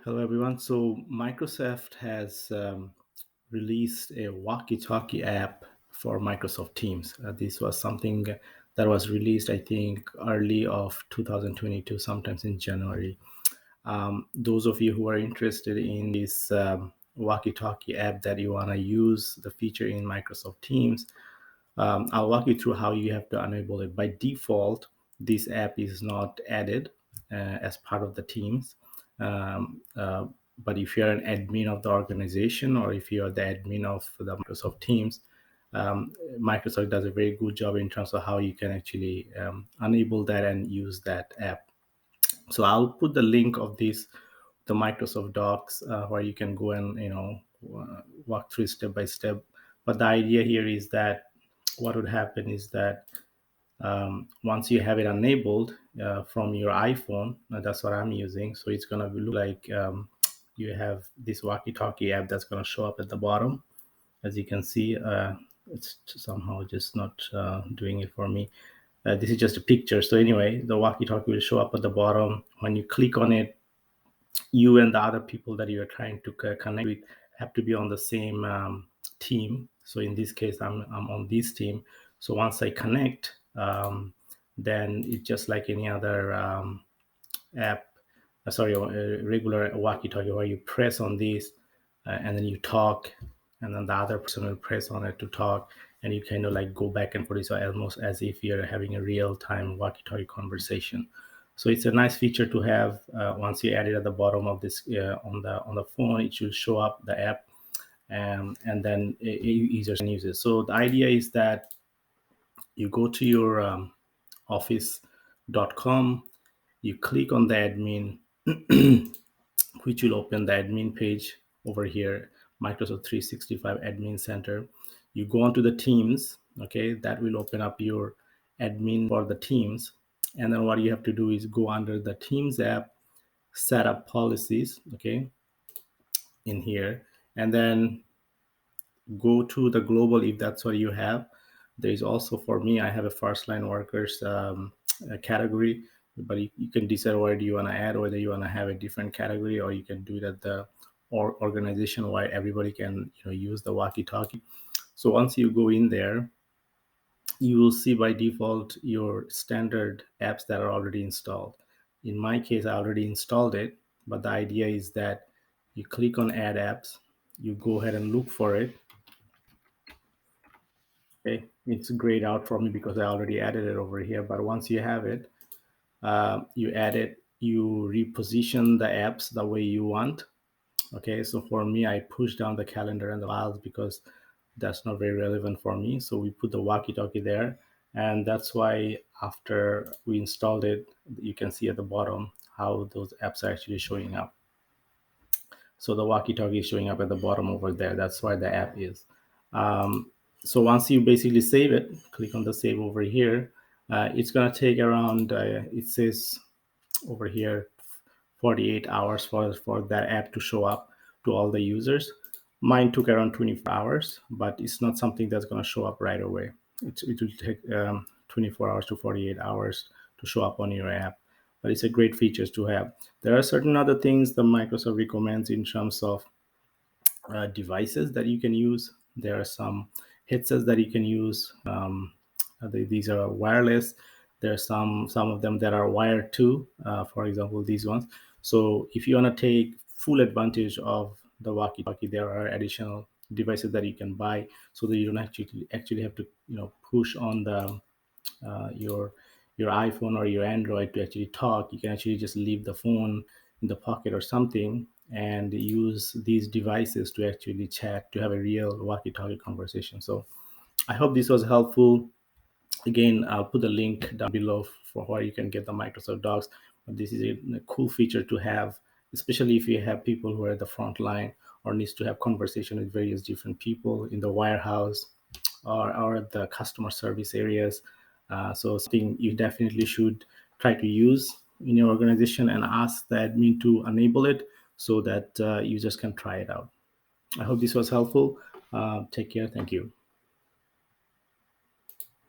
Hello, everyone. So, Microsoft has released a Walkie Talkie app for Microsoft Teams. This was something that was released, I think, early of 2022, sometimes in January. Those of you who are interested in this Walkie Talkie app that you want to use the feature in Microsoft Teams, I'll walk you through how you have to enable it. By default, this app is not added as part of the Teams. Um, uh, but if you're an admin of the organization or if you're the admin of the Microsoft Teams, Microsoft does a very good job in terms of how you can actually enable that and use that app. So I'll put the link of this, the Microsoft Docs, where you can go and walk through step by step. But the idea here is that what would happen is that once you have it enabled from your iPhone, that's what I'm using. So it's gonna look like you have this walkie-talkie app that's gonna show up at the bottom. As you can see, it's somehow just not doing it for me. This is just a picture. So anyway, the walkie-talkie will show up at the bottom. When you click on it, you and the other people that you are trying to connect with have to be on the same team. So in this case, I'm on this team. So once I connect, then it's just like any other app, regular walkie-talkie, where you press on this and then you talk, and then the other person will press on it to talk, and you kind of like go back and forth. So almost as if you're having a real-time walkie-talkie conversation. So it's a nice feature to have. Once you add it at the bottom of this on the phone, it should show up the app, and then users can use it. So the idea is that you go to your office.com, you click on the admin, which will open the admin page over here, Microsoft 365 Admin Center. You go onto the Teams, okay, that will open up your admin for the Teams. And then what you have to do is go under the Teams app, set up policies, okay, in here, and then go to the global if that's what you have. There is also, for me, I have a first line workers category, but you can decide where do you want to add, whether you want to have a different category, or you can do it at the organization where everybody can use the walkie talkie. So once you go in there, you will see by default your standard apps that are already installed. In my case, I already installed it, but the idea is that you click on add apps, you go ahead and look for it. Okay, it's grayed out for me because I already added it over here. But once you have it, you add it, you reposition the apps the way you want. Okay, so for me, I push down the calendar and the files because that's not very relevant for me. So we put the walkie-talkie there, and that's why after we installed it, you can see at the bottom how those apps are actually showing up. So the walkie-talkie is showing up at the bottom over there. That's why the app is. So once you basically save it, click on the save over here. It's gonna take around, it says over here, 48 hours for that app to show up to all the users. Mine took around 24 hours, but it's not something that's gonna show up right away. It will take 24 hours to 48 hours to show up on your app, but it's a great features to have. There are certain other things that Microsoft recommends in terms of devices that you can use. There are some headsets that you can use. These are wireless. There are some of them that are wired too. For example, these ones. So if you want to take full advantage of the walkie-talkie, there are additional devices that you can buy so that you don't actually have to push on the your iPhone or your Android to actually talk. You can actually just leave the phone in the pocket or something and use these devices to actually chat, to have a real walkie-talkie conversation. So I hope this was helpful. Again, I'll put the link down below for where you can get the Microsoft Docs. But this is a cool feature to have, especially if you have people who are at the front line or needs to have conversation with various different people in the warehouse or the customer service areas. So something you definitely should try to use in your organization and ask the admin to enable it so that users can try it out. I hope this was helpful. Take care. Thank you.